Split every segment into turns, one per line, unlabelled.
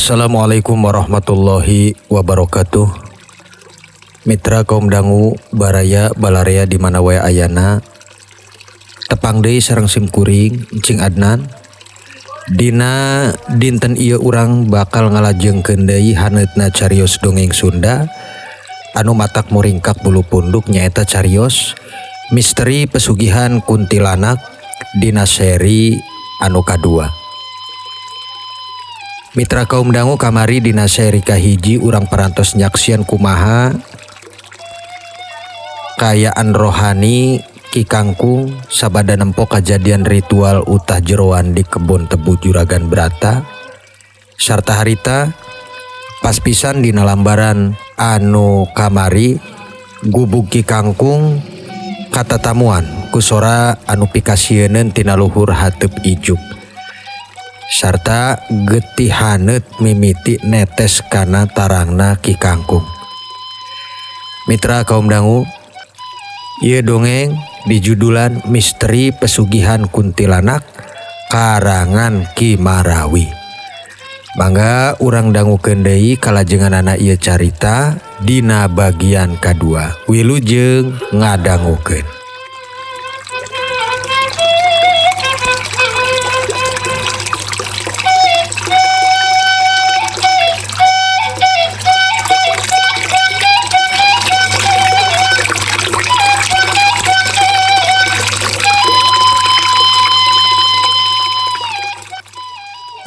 Assalamualaikum warahmatullahi wabarakatuh. Mitra kaum dangu baraya balarea di mana wae ayana. Tepang deui sareng simkuring Cing Adnan. Dina dinten ieu urang bakal ngalajengkeun deui haneutna carios dongeng Sunda anu matak muringkak bulu punduk nyaeta carios Misteri Pesugihan Kuntilanak dina seri anu kadua. Mitra kaum dangu kamari dina seri kahiji urang parantos nyaksian kumaha kayaan rohani Ki Kangkung sabada nempo kajadian ritual utah jeroan di kebun tebu Juragan Brata sarta harita pas pisan dina lambaran anu kamari gubug Ki Kangkung katatamuan kusora anu pikasieun tina luhur hateup ijuk sarta getih haneut mimiti netes kana tarangna Ki Kangkung. Mitra kaum dangu, ieu dongeng dijudulan Misteri Pesugihan Kuntilanak karangan Ki Marawi. Mangga urang dangukeun deui kalajenganana ieu carita dina bagian kadua. Wilujeng ngadangukeun.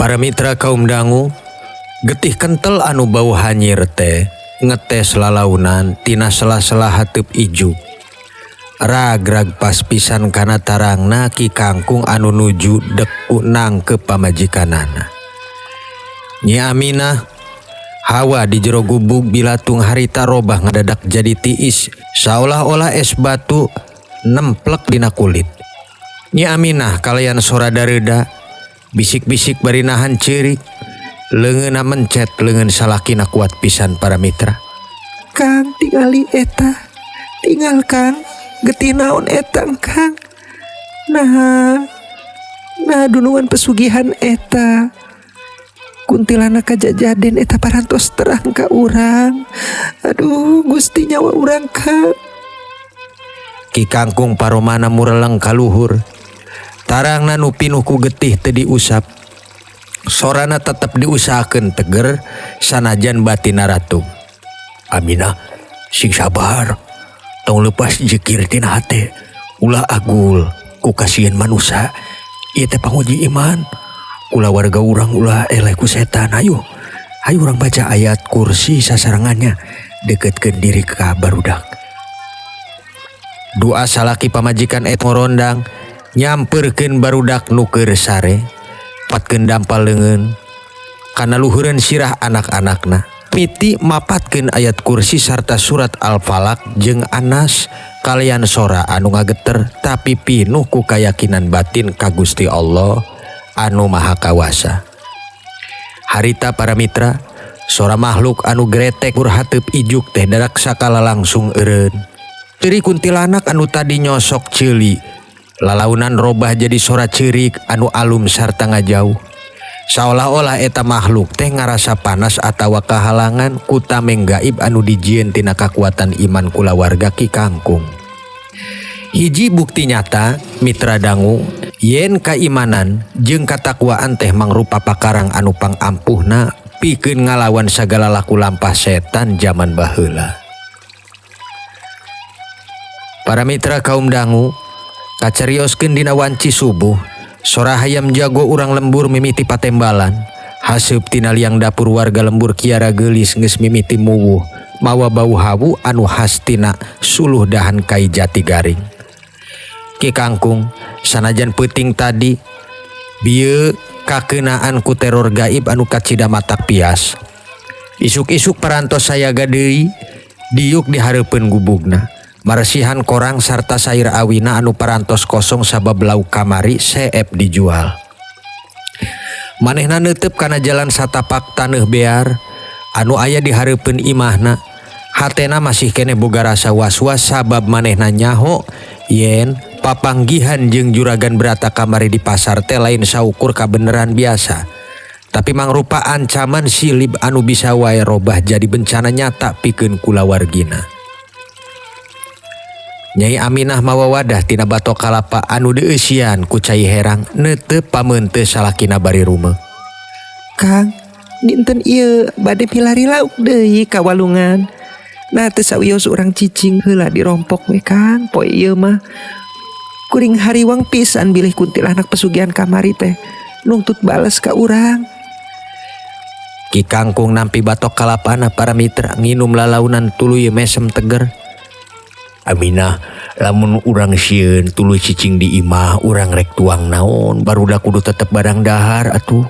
Para mitra kaum dangu, getih kentel anu bau hanyir teh ngetes lalaunan tina sela-sela hateup ijuk. Ragrag pas pisan kana tarangna Ki Kangkung anu nuju deku nangkep pamajikanana. Nyi Aminah hawa di jero gubug bilatung harita robah ngadadak jadi tiis saolah-olah es batu nemplek dina kulit. Nyi Aminah kalayan sora dareuda bisik-bisik bari nahan ceurik, leungeunna mencet leungeun salakina kuat pisan para mitra.
Kang tingali eta, tinggal Kang, getih naon etang Kang. Nah dunungan pesugihan eta. Kuntilanak kajajaden eta parantos terang ka urang. Aduh Gusti nyawa urang Kang.
Ki Kangkung paromana mureleng ka luhur. Tarangna nu pinuh ku getih teu diusap. Sorana tetep diusahakeun teger sanajan batina ratu. Aminah, sing sabar. Tong leupas jekir tina hate. Ulah agul ku kasieun manusia. Ieu teh panguji iman. Ulah warga urang ulah eleh ku setan. Hayu urang baca ayat kursi sasarangannya. Deketkeun diri ka barudak. Doa salaki pamajikan et ngorondang nyamperkeun barudak nu keur sare patkeun dampal leungeun kana luhureun sirah anak-anakna miti mapatkeun ayat kursi sarta surat Al-Falaq jeung Anas kalian sora anu ngageter tapi pinuh ku kayakinan batin ka Gusti Allah anu Maha Kawasa. Harita para mitra sora makhluk anu gretek ur hateup ijuk teh dadak sakala langsung eureun. Teuing kuntilanak anu tadi nyosok ceuli lalaunan robah jadi sora ceurik anu alum sarta ngajauh. Saolah-olah eta makhluk teh ngarasa panas atawa kahalangan ku tameng gaib anu dijieun tina kakuatan iman kulawarga Ki Kangkung. Hiji bukti nyata mitra dangu yen kaimanan jeung katakwaan teh mangrupa pakarang anu pangampuhna pikeun ngalawan sagala laku lampah setan zaman baheula. Para mitra kaum dangu, kacarioskeun dina wanci subuh sora hayam jago urang lembur mimiti patembalan haseup tina liang dapur warga lembur kiara geulis geus mimiti muwuh mawa bau hawu anu khas tina suluh dahan kai jati garing. Ki Kangkung sanajan peuting tadi bieu kakeunaan ku teror gaib anu kacida matak pias. Isuk-isuk parantos sayaga deui diuk di hareupeun gubugna. Maresihan korang sarta sair awina anu parantos kosong sabab lauk kamari seep dijual. Manehna neuteup kana jalan satapak taneuh bear anu aya di hareupeun imahna. Hatena masih kene boga rasa was-was sabab manehna nyaho yen papanggihan jeung Juragan Brata kamari di pasar teh lain saukur kabeneran biasa. Tapi mangrupa ancaman silib anu bisa wae robah jadi bencana nyata pikeun kulawargina. Nyai Aminah mawa wadah tina batok kalapa anu deeusian ku Cai Herang neuteup pameun teu salakina bari rumeuh.
Kang, dinten ieu bade milari lauk deui ka walungan. Nah teu sawios urang cicing heula dirompok we Kang. Poe ieu mah kuring hariwang pisan bilih kuntilanak pesugihan kamari teh nuntut bales ka urang.
Ki Kangkung nampi batok kalapana para mitra nginum lalaunan tuluy mesem teger. Aminah, lamun urang sieun tuluy cicing di imah urang rek tuang naon barudak kudu tetep barang dahar atuh.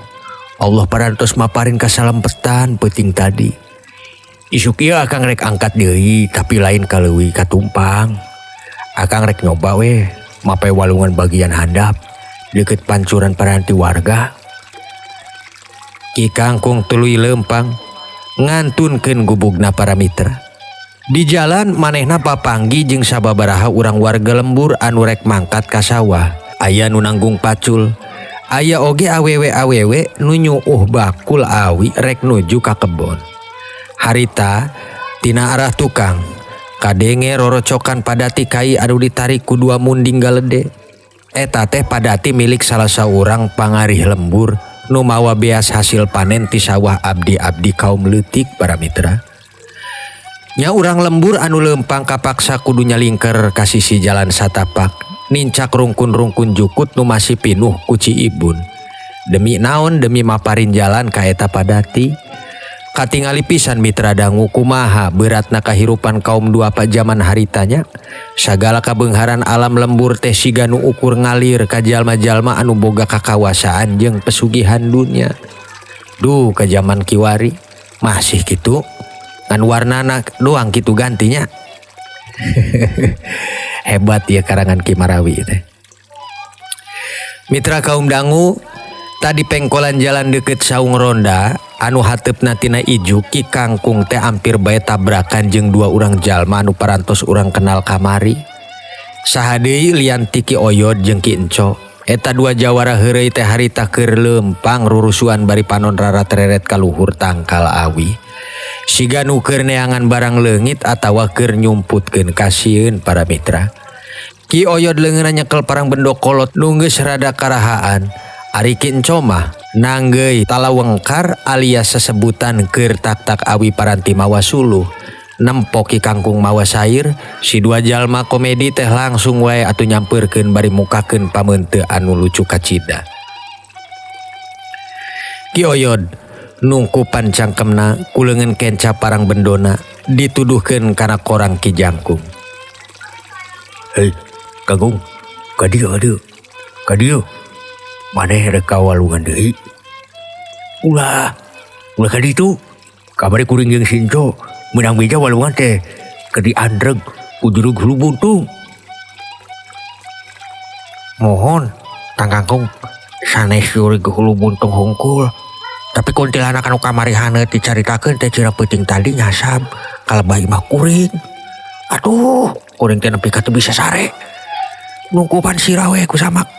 Allah parantos maparin kasalempetan peuting tadi. Isuk ieu akang rek angkat deui tapi lain kaleuwih katumpang. Akang rek nyoba we mape walungan bagian handap deukeut pancuran paranti warga. Ki Kangkung tuluy lempang ngantunkeun gubugna para mitra. Di jalan manehna papanggi jeung sababaraha urang warga lembur anu rek mangkat ka sawah. Aya nu nanggung pacul, aya oge awewe-awewe nu nyuuh bakul awi rek nuju ka kebon. Harita tina arah tukang kadenge rorocokan padati kai anu ditarik ku dua munding galede. Eta teh padati milik salah saurang pangarih lembur nu mawa beas hasil panen ti sawah abdi-abdi kaum leutik para mitra. Nya urang lembur anu lempang kapaksa kudu nyalingker ka sisi jalan satapak nincak rungkun-rungkun jukut nu masih pinuh ku Ciibun. Demi naon demi maparin jalan ka eta padati. Katingali pisan mitra dangu kumaha beratna kahirupan kaum duapa zaman haritanya. Sagala kabeungharan alam lembur teh siga nu ukur ngalir ka jalma-jalma anu boga kakawasaan jeung pesugihan dunya. Duh ka zaman kiwari masih kitu ngan warnana doang kitu gantinya. Hebat ya karangan Ki Marawi teh. Mitra kaum dangu tadi pengkolan jalan deket saung ronda anu hateupna tina ijuk Ki Kangkung teh hampir bae tabrakan jeung dua urang jalma anu parantos urang kenal kamari. Saha deui lian ti Ki Oyod jeung Ki Enco. Eta dua jawara heureuy teh harita keur lempang rurusuan bari panon rarat reret ka luhur tangkal awi. Siga nu keur neangan barang leungit atawa keur nyumputkeun kasieun para mitra. Ki Oyod leungeunna nyekel parang bendokolot nu geus rada karahaan. Ari Ki Enco mah nanggeuy talawengkar alias sesebutan keur tak-tak awi paranti mawa suluh. Nempok Ki Kangkung mawa sair, si dua jalma komedi teh langsung wae atuh nyampeurkeun bari mukakeun pameun teu anu lucu kacida. Ki Oyod nungkupan cangkemna kuleungeun kenca parang bendona dituduhkeun kana korang Ki Jangkung. Hei Kangkung, ka dieu maneh rek kawalungan deui. Ulah ka ditu. Kabari kuring jeung Sinco meunang bija walungan teh keur diandreg ku jurug hulu buntung. Mohon Kang Kangkung sanes jurug hulu buntung hungkul. Tapi kuntilanak anu kamari haneut dicaritakeun teh cira peuting tadi nyasab kalebah imah kuring. Aduh, kuring teh nepi ka teu bisa sare. Nungkupan sirah we ku samak.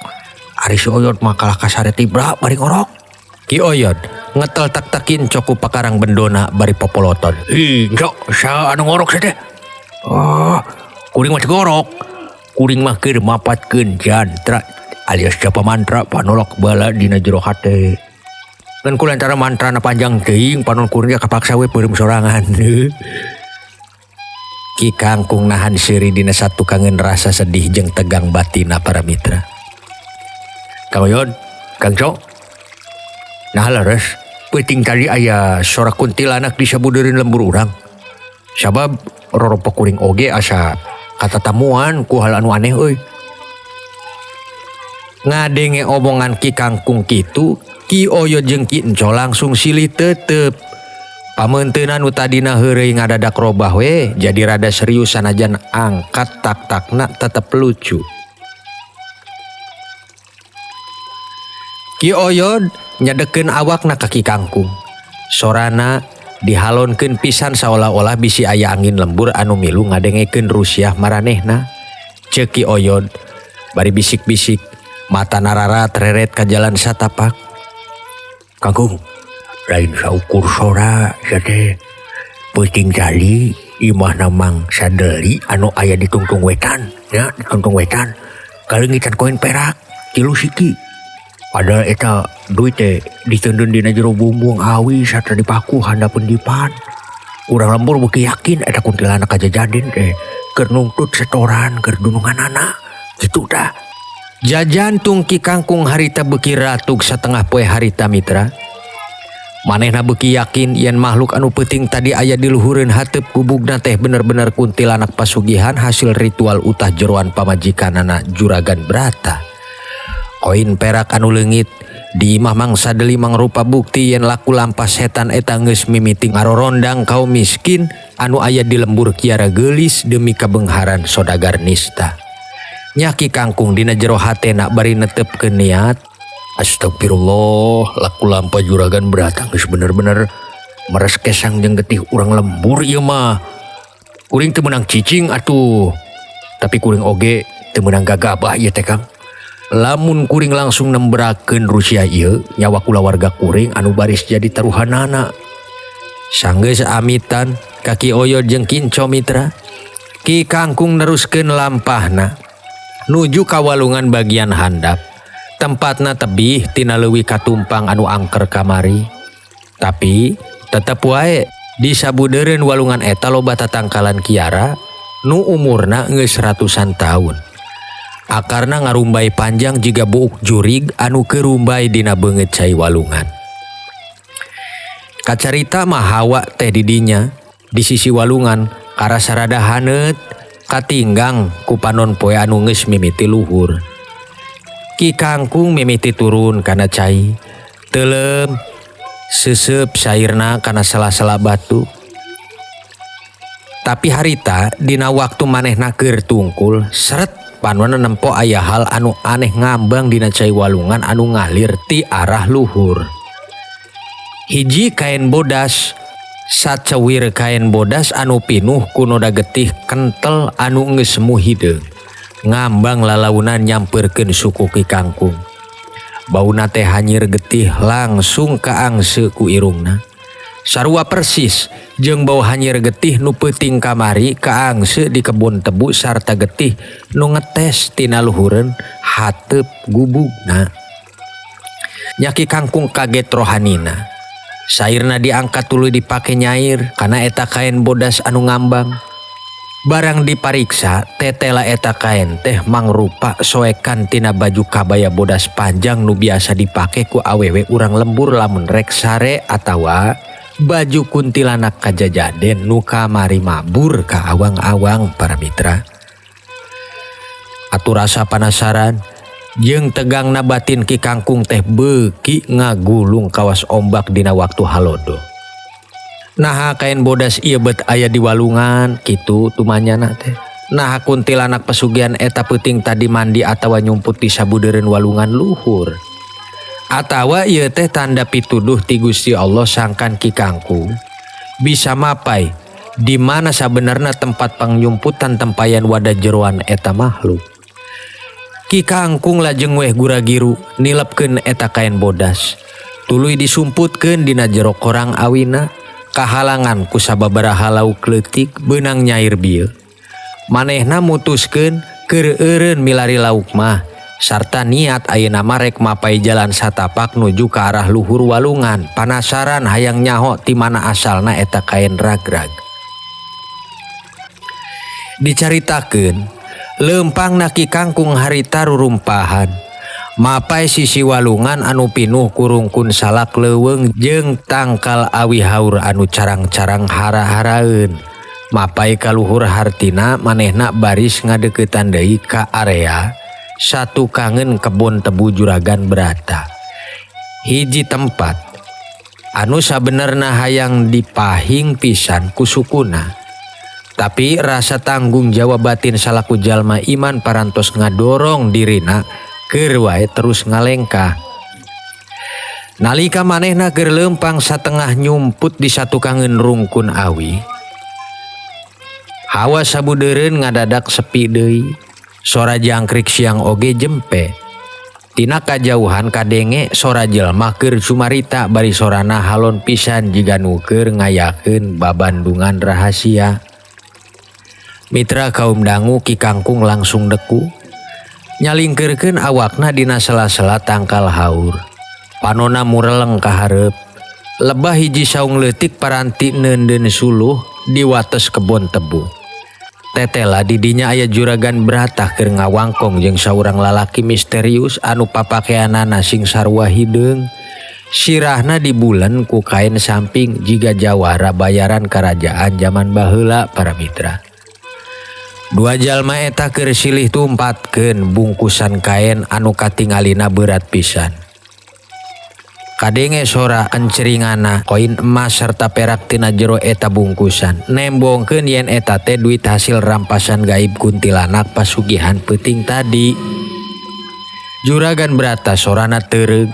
Ari si Oyod mah kalah kasare tibra bari ngorok. Ki Oyod ngetel tak-takin coku pakarang bendona bari popoloton. Hi, Cok, sa anu ngorok sa teh? Oh, kuring mah ngorok. Kuring mah keur mapatkeun jantra alias japa mantra panolok bala dina jero hate. Ngan kulantara mantrana panjang teuing panon kuring kapaksa we peureum sorangan. Ki Kangkung nahan seuri dina satukangeun rasa sedih jeung tegang batina para mitra. Kang Oyod, Kang Cok, nah laras, peuting tadi aya sora kuntilanak disabudeureun lembur urang. Sabab rorompok kuring oge asa katatamuan ku hal anu aneh euy. Ngadenge omongan Ki Kangkung kitu, Ki Oyod jeung Ki Enco langsung silih teuteup. Pameunteunna nu tadina heureuy ngadadak robah we jadi rada serius sanajan angkat tak-takna tetep lucu. Ki Oyod nyadekeun awakna ka Ki Kangkung. Sorana dihalonkeun pisan saolah-olah bisi aya angin lembur anu milu ngadengekeun rusiah maranehna. Ceuk Ki Oyod bari bisik-bisik mata nararat reret ka jalan satapak. Kangkung, lain saukur sora teh peuting tali imah namang sadeli anu aya di tungtung wetan ya, di tungtung wetan kalengitan koin perak 3 siki. Padahal eta duit teh diteundeun dina jero bumbung awi sarta dipaku handapun dipan. Urang lembur beuki yakin eta kuntilanak kajajaden teh keur nungtut setoran keur dununganana kitu dah. Jajan tungki kangkung harita beuki ratug satengah poe harita mitra. Manehna beuki yakin yen makhluk anu peuting tadi aya di luhureun hateup gubugna teh bener-bener kuntilanak pasugihan hasil ritual utah jeroan pamajikanana Juragan Brata. Koin perak anu leungit di imah mangsa deuli mangrupa bukti yen laku lampah setan eta geus mimiting arorondang kaum miskin anu aya di lembur kiara geulis demi kabengharan sodagar nista. Nyaki kangkung dina jero hatena bari netepkeun niat, astagfirullah, laku lampah Juragan Brata geus bener-bener meres kesang jeung getih urang lembur ieu mah. Kuring teu meunang cicing atuh, tapi kuring oge teu meunang gagabah ieu teh Kang. Lamun kuring langsung nemberakeun Rusia ieu nyawa kulawarga kuring anu baris jadi taruhanana. Sanggeus amitan Kaki Oyo jeung Kinco mitra, Ki Kangkung neruskeun lampahna nuju ka walungan bagian handap. Tempatna tebih tina leuwih katumpang anu angker kamari. Tapi tetep wae di sabudeureun walungan eta loba tatangkalan kiara nu umurna geus ratusan taun. Akarna ngarumbay panjang jiga buuk jurig anu kerumbay dina beungeut cai walungan. Kacarita mah hawa teh didinya di sisi walungan karasa rada haneut katinggang ku panon poe anu geus mimiti luhur. Ki Kangkung mimiti turun kana cai, teulem seuseup sairna kana sela-sela batu. Tapi harita dina waktu manehna keur tungkul seret panonna nempo aya hal anu aneh ngambang dina cai walungan anu ngalir ti arah luhur. Hiji kain bodas, sacewir kain bodas anu pinuh ku noda getih kentel anu geus semu hideung. Ngambang lalaunan nyamperkeun suku Ki Kangkung. Bauna teh hanyir getih langsung kaangse ku irungna. Sarua persis jeung bau hanyir getih nu peuting kamari kaangse di kebun tebu sarta getih nu ngetes tina luhureun hateup gubugna. Nya Ki Kangkung kaget rohanina. Sairna diangkat tuluy dipake nyair kana eta kain bodas anu ngambang. Barang dipariksa tetela eta kain teh mangrupa soekan tina baju kabaya bodas panjang nu biasa dipake ku awewe urang lembur lamun rek sare atawa baju kuntilanak kajajaden nu kamari mabur ka awang-awang para mitra. Atuh rasa penasaran jeung tegangna batin Ki Kangkung teh beuki ngagulung kawas ombak dina waktu halodo. Nah kain bodas ieu bet aya di walungan kitu tumanyana teh. Nah kuntilanak pesugihan eta peuting tadi mandi atawa nyumput di sabudeureun walungan luhur. Atawa ieu teh tanda pituduh ti Gusti Allah sangkan Ki Kangkung bisa mapai di mana sabenerna tempat pangnyumputan tempayan wadah jeroan eta makhluk. Ki Kangkung lajeng weh guragiru nilepkeun eta kain bodas. Tuluy disumputkeun dina jero korang awina. Kahalangan ku sababaraha lauk leutik beunang nyair bieu. Manehna mutuskeun keur eureun milari lauk mah sarta niat ayeuna mah rek mapai jalan satapak nuju ka arah luhur walungan. Panasaran hayang nyaho ti mana asalna eta kain ragrag. Dicaritakeun leumpangna Ki Kangkung harita rurumpahan. Mapai sisi walungan anu pinuh kurungkun salak leuweung jeung tangkal awi haur anu carang-carang hara-haraeun. Mapai ka luhur hartina manehna baris ngadeuketan deui ka area satukangeun kebon tebu Juragan Brata. Hiji tempat anu sabenerna hayang dipahing pisan ku sukuna. Tapi rasa tanggung jawab batin salaku jalma iman parantos ngadorong dirina keur wae terus ngalengkah. Nalika manehna keur leumpang satengah nyumput di satukangeun rungkun awi, hawa sabudeureun ngadadak sepi deui. Sora jangkrik siang oge jempe. Tina kajauhan kadenge sora jelema keur cumarita bari sorana halon pisan jiga nu keur ngayakeun babandungan rahasia. Mitra kaum dangu Ki Kangkung langsung deku nyalingkeurkeun awakna dina sela-sela tangkal haur. Panonna mureleng ka hareup. Lebah hiji saung leutik paranti neundeun suluh di wates kebon tebu. Tetela didinya aya juragan beratah keur ngawangkong jeung saurang lalaki misterius anu papakeanana sing sarua hideung. Sirahna dibulen ku kain samping jiga jawara bayaran kerajaan zaman baheula para mitra. Dua jalma eta keur silih tumpatkeun bungkusan kain anu katingalina berat pisan. Kadenge sora encringana koin emas serta perak tina jero eta bungkusan nembongkeun yen eta teh duit hasil rampasan gaib kuntilanak pasugihan peuting tadi. Juragan Brata sorana teureug.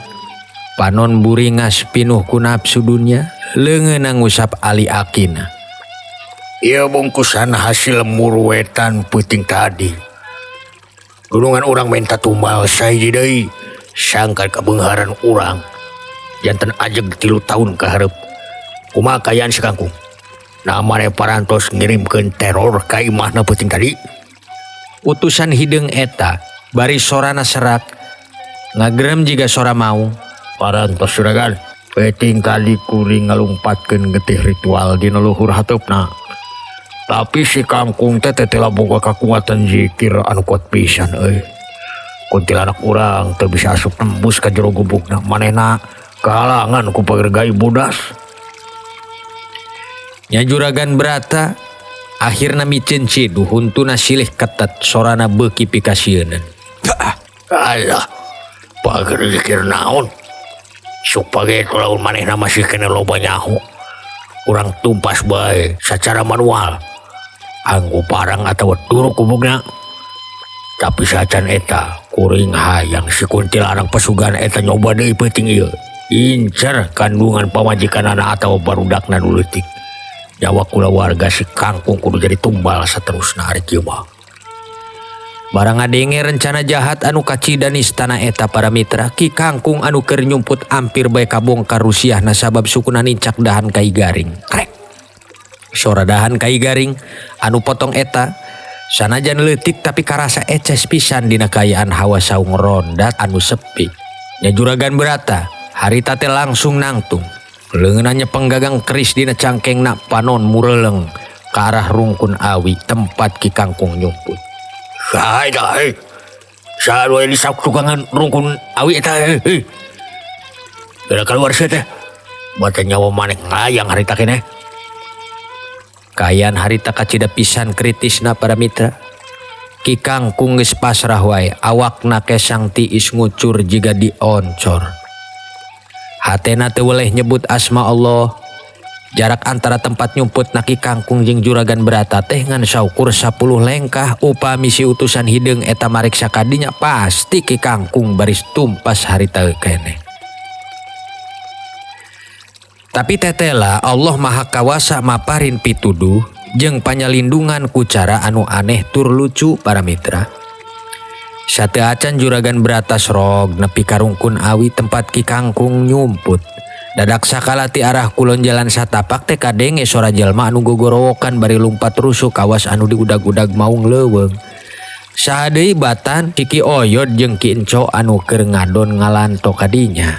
Panon buringas pinuh ku nafsu dunya leungeunna ngusap ali akina.
Ieu bungkusan hasil murwetan peuting tadi. Gulungan urang minta tumbal sahiji deui sangkan kabeungharan urang. Janten ajeg 3 tahun ka hareup. Kumaha kayaan si Kangkung? Nah mane parantos ngirimkeun teror ka imahna peuting tadi.
Utusan hideung eta bari sorana serak ngagrem jiga sora maung.
Parantos juragan, peuting tadi kuring ngalumpatkeun getih ritual dina luhur hateupna. Tapi si Kangkung teh tetela boga kakuatan zikir anu kuat pisan euy. Kuntilanak urang teu bisa asup nembus ka jero gubukna, manehna kahalangan ku pagergai budas.
Nya Juragan Brata akhirna miceun cidu huntuna silih ketet sorana beuki pikasieun.
Alah, pager zikir naon? Supaya laun manehna masih kena loba nyaho. Urang tumpas bae secara manual. Anggo parang atawa turuk gubukna. Tapi sacan eta kuring hayang si kuntilanak pesugan eta nyoba deui peuting ieu. Incer kandungan pamajikanana atau barudakna nu leutik. Nyawa kulawarga si Kangkung kudu jadi tumbal saterusna ari kieu mah. Barang ngadenge rencana jahat anu kacidan istana eta para mitra, Ki Kangkung anu keur nyumput ampir bae kabongkar rusiahna sabab sukuna nincak dahan kai garing. Krek. Sora dahan kai garing anu potong eta sanajan leutik tapi karasa eces pisan dina kaayaan hawa saung rondat anu sepi. Nya Juragan Brata harita teh langsung nangtung. Leungeunna penggagang keris dina cangkengna panon mureleng ka arah rungkun awi tempat Ki Kangkung nyumput. Hai dah, saha anu aya di sakukangan rungkun awi eta heuh. Geura kaluar sia teh. Bata nyawa maneh ngayang harita keneh.
Kaayaan harita kacida pisan kritisna para mitra. Ki Kangkung geus pasrah wae, awakna kesang tiis ngucur jiga dioncor. Hatena teu weleh nyebut asma Allah. Jarak antara tempat nyumput Ki Kangkung jeung Juragan Brata teh ngan saukur 10 lengkah. Upami si utusan hideung eta mariksa kadinya pasti Ki Kangkung baris tumpas harita keneh. Tapi tetela Allah Maha Kawasa maparin pituduh jeung panyalindungan ku cara anu aneh tur lucu para mitra. Sateu acan Juragan Brata srog nepi ka rungkun awi tempat Ki Kangkung nyumput. Dadak sakala ti arah kulon jalan satapak teh kadenge sora jalma anu gogorowokan bari lumpat rusuh kawas anu diudag-udag maung leuweung. Saha deui batan Ki Oyod jeung Ki Enco anu keur ngadon ngalanto kadinya.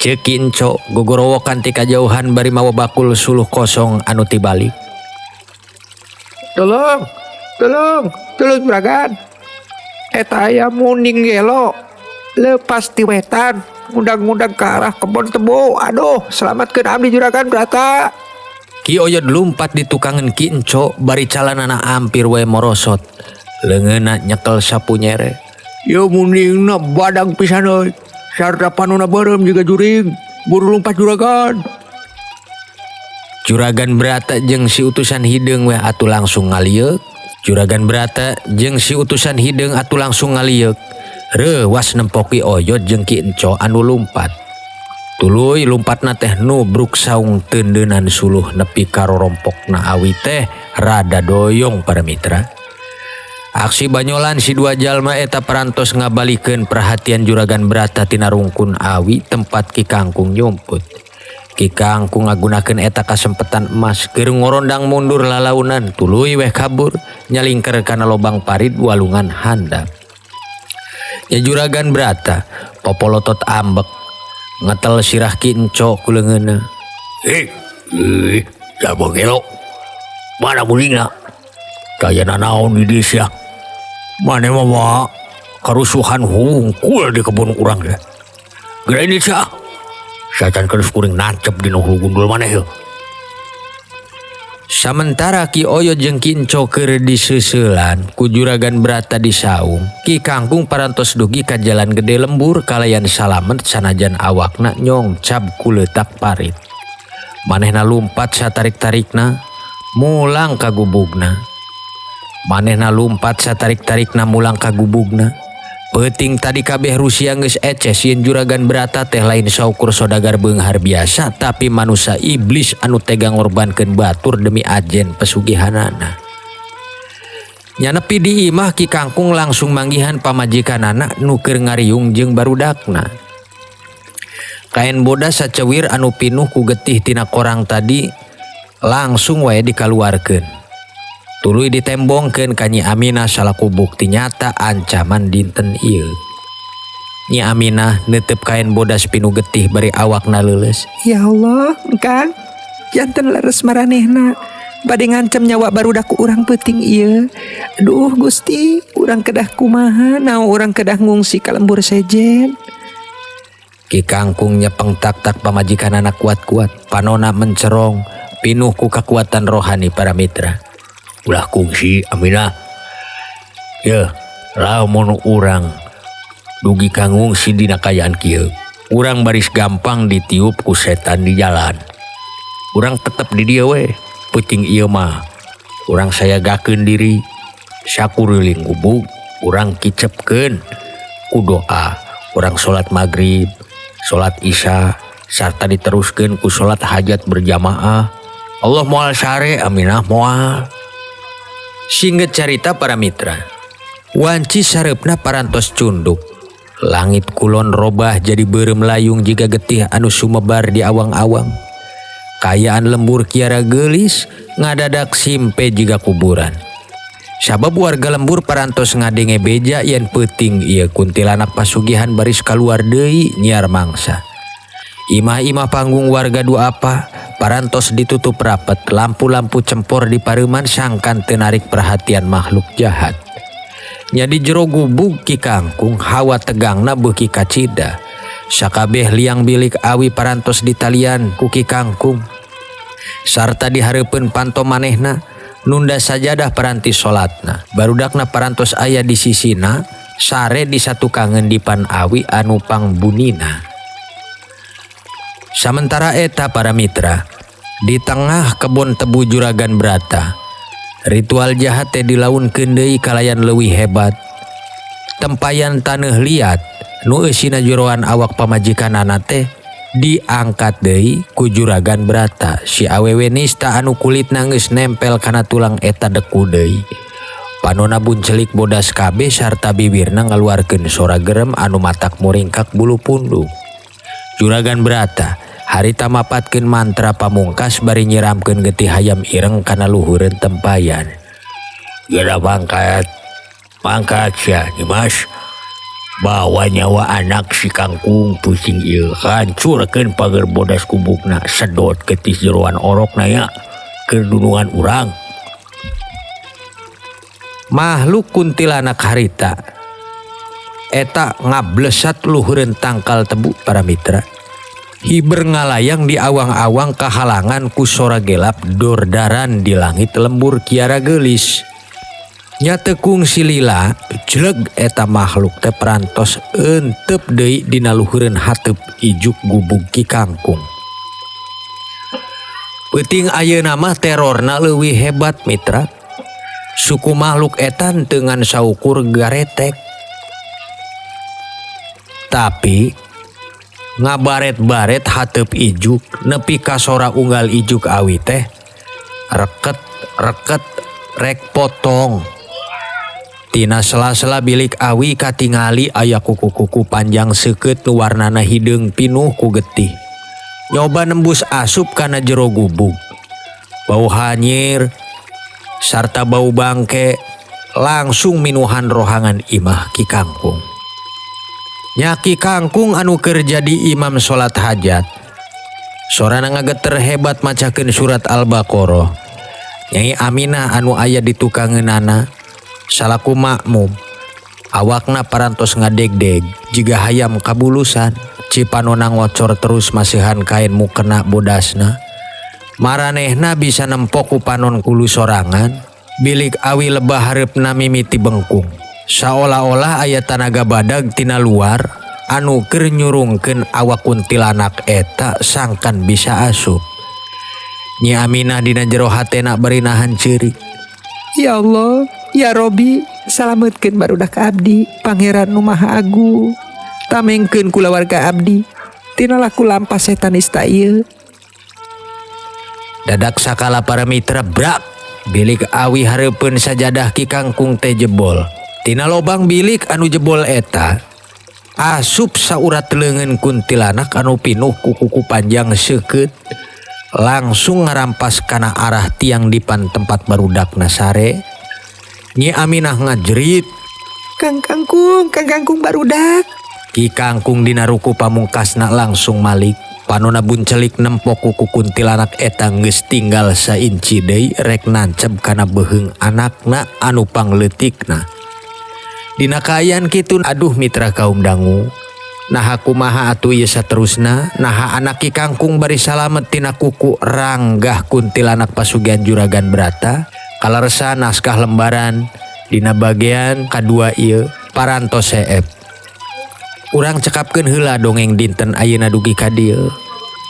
Ceuk Ki Enco gogorowokan ti kajauhan bari mawa bakul suluh kosong anu tibalik.
Tolong juragan. Eta aya muning gelo lepas ti wetan ngundang-ngundang ke arah kebon tebu. Aduh, selamatkeun abdi Juragan Brata.
Ki Oyod lumpat di tukangan Ki Enco bari calanana ampir wae morosot. Leungeunna nyekel sapu nyere.
Yo muningna badang pisan euy. Sarta panonna beureum juga juring. Buru lumpat Juragan.
Juragan Brata jeung si utusan hideung we atuh langsung ngalieuk. Juragan Brata jeung si utusan hideung atuh langsung ngalieuk. Reuwas nempok Ki Oyod jeung Ki Enco anu lumpat. Tuluy lumpatna teh nubruk saung teundeunan suluh nepi ka rorompokna awi teh rada doyong para mitra. Aksi banyolan si dua jalma eta parantos ngabalikeun perhatian Juragan Brata tina rungkun awi tempat Ki Kangkung nyumput. Ki Kangkung ngagunakeun eta kasempetan emas keur ngorondang mundur lalaunan tuluy weh kabur nyalingker kana lobang parit walungan handap. Ya Juragan Brata popolotot ambek ngetel sirah Ki Enco ku leungeunna.
Jalma gelo. Mana mulingna? Dayana naon di desa? Mane mah karusuhan hungkul di kebun urang teh. Geura ini cah. Satan keus kuring nancep dina hulu gundul maneh.
Sementara Ki Oyo jeung Ki Enco keur diseuselan ku Juragan Brata di saung, Ki Kangkung parantos dugi ka jalan gede lembur kalayan salamet sanajan awakna nyongcab ku leutak parit. Manehna lumpat satarik-tarikna mulang ka gubugna. Manehna lumpat satarik-tarikna mulang ka gubugna. Peuting tadi kabeh Rusia geus eces yen Juragan Brata teh lain saukur sodagar beunghar biasa tapi manusia iblis anu tega ngorbankeun batur demi ajen pesugihanana. Nya nepi di imah Ki Kangkung langsung manggihan pamajikanana nu keur ngariung jeung barudakna. Kain bodas saceuwir anu pinuh ku getih tina korang tadi langsung wae dikaluarkeun. Tuluy ditembongkeun ka Nyi Aminah salaku bukti nyata ancaman dinten ieu. Nyi Aminah neuteup kain bodas pinuh getih bari awakna leuleus.
Ya Allah, Kang, janten leres maranehna bade ngancam nyawa barudak ku urang peuting ieu. Aduh Gusti, urang kedah kumaha naon urang kedah ngungsi ka lembur sejen.
Ki Kangkung nyepeng tak-tak pamajikan anak kuat-kuat, panona mencerong pinuh ku kekuatan rohani para mitra.
Ulah kungsi Aminah. Ya, lamun urang dugi ka ngungsi dina kayaan kieu, urang baris gampang ditiup ku setan di jalan. Urang tetep di dieu we. Peuting ieu mah urang sayagakeun diri sakuriling gubug, urang kicepkeun ku doa. Urang salat maghrib, salat isya sarta diteruskeun ku salat hajat berjamaah. Allah moal sare Aminah moal.
Singget carita para mitra, wanci sareupna parantos cunduk. Langit kulon robah jadi beureum layung jiga getih anu sumebar di awang-awang. Kayaan lembur kiara geulis ngadadak simpe jiga kuburan. Sabab warga lembur parantos ngadenge beja yen peuting ieu kuntilanak pasugihan baris kaluar deui nyiar mangsa. Imah-imah panggung warga duapa parantos ditutup rapet, lampu-lampu cempor di pareuman sangkan teu narik perhatian makhluk jahat. Nya di jero gubug Ki Kangkung hawa tegangna beuki kacida. Sakabeh liang bilik awi parantos ditalian ku Ki Kangkung. Sarta dihareupeun panto manehna nunda sajadah paranti salatna. Barudakna parantos aya di sisina sare disatukangeun dipan awi anu pangbunina. Sementara eta para mitra, di tengah kebon tebu Juragan Brata, ritual jahat teh dilaunkeun deui kalayan leuwih hebat. Tempayan taneuh liat nu eusina jeroan awak pamajikanana teh diangkat deui ku Juragan Brata. Si awewe nista anu kulitna geus nempel kana tulang eta deku deui. Panona buncelik bodas kabeh sarta bibirna ngaluarkeun sora gerem anu matak muringkak bulu pundung. Juragan Brata harita mapatkeun mantra pamungkas bari nyiramkeun getih hayam ireng kana luhureun tempayan.
Geura pangkat sia Dimas. Bawa nyawa anak si Kangkung pusing ieu hancurkeun pager bodas kubukna sedot getih jeroan orokna ya keur dunungan urang.
Makhluk kuntilanak harita eta ngablesat luhureun tangkal tebu para mitra. Hiber ngalayang di awang-awang kahalangan ku sora gelap dordaran di langit lembur kiara geulis. Nya teu kungsi lila jeleg eta makhluk teh parantos euteup deui dina luhureun hateup ijuk gubug Ki Kangkung. Peuting ayeuna mah terorna leuwih hebat mitra. Suku makhluk eta teu ngan saukur garetek. Tapi ngabaret-baret hateup ijuk nepi ka sora unggal ijuk awi teh reket rek potong. Tina sela-sela bilik awi katingali aya kuku-kuku panjang seukeut nu warnana hideung pinuh ku getih. Nyoba nembus asup kana jero gubuk. Bau hanyir sarta bau bangke langsung minuhan rohangan imah Ki Kangkung. Nya Ki Kangkung anu keur jadi imam salat hajat. Sorana ngageter hebat macakeun surat Al-Baqarah. Nyai Aminah anu aya di tukangeunana salaku makmum. Awakna parantos ngadegdeg jiga hayam kabulusan. Cipanona ngocor terus masihan kain mukena bodasna. Maranehna bisa nempok ku panon kulu sorangan. Bilik awi lebah hareupna mimiti bengkung. Saolah-olah aya tanaga badag tina luar anu keur nyurungkeun awak kuntilanak eta sangkan bisa asup. Nyi Aminah dina jero hatena bari nahan ceurik.
Ya Allah, ya Robi, salametkeun barudak abdi, Pangeran Nu Maha Agung. Tamengkeun kulawarga abdi tina laku lampas setan ista ieu.
Dadak sakala para mitra brak. Bilik awi hareupeun sajadah Ki Kangkung teh jebol. Tina lobang bilik anu jebol eta asup saurat leungeun kuntilanak anu pinuh ku kuku panjang seukeut langsung ngarampas kana arah tiang dipan tempat barudakna sare. Nyi Aminah ngajerit,
Kang Kangkung barudak.
Ki Kangkung dina ruku pamungkasna langsung malik. Panona buncelik nempok kuku kuntilanak eta geus tinggal sainci deui rek nancep kana beheung anakna anu pangleutikna. Dina kaayaan kitu aduh mitra kaum dangu. Naha kumaha atuh ieu saterusna? Naha anak Ki Kangkung bari salamet tina kuku ranggah kuntilanak pasugihan Juragan Brata. Kalaresa naskah lembaran dina bagian kadua ieu parantos seep. Urang cekapkeun heula dongeng dinten ayeuna dugi ka dieu.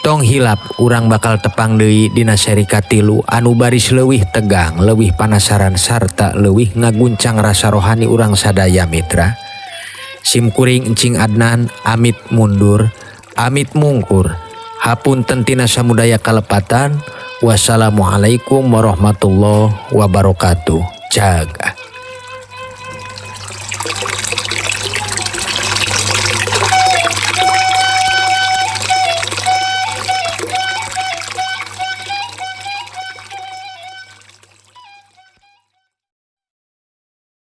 Tong hilap urang bakal tepang deui dina seri katilu anu baris leuwih tegang, leuwih panasaran sarta leuwih ngaguncang rasa rohani urang sadaya mitra. Simkuring Encing Adnan amit mundur, amit mungkur. Hapunten tina samudaya kalepatan. Wassalamualaikum warahmatullahi wabarakatuh. Jag.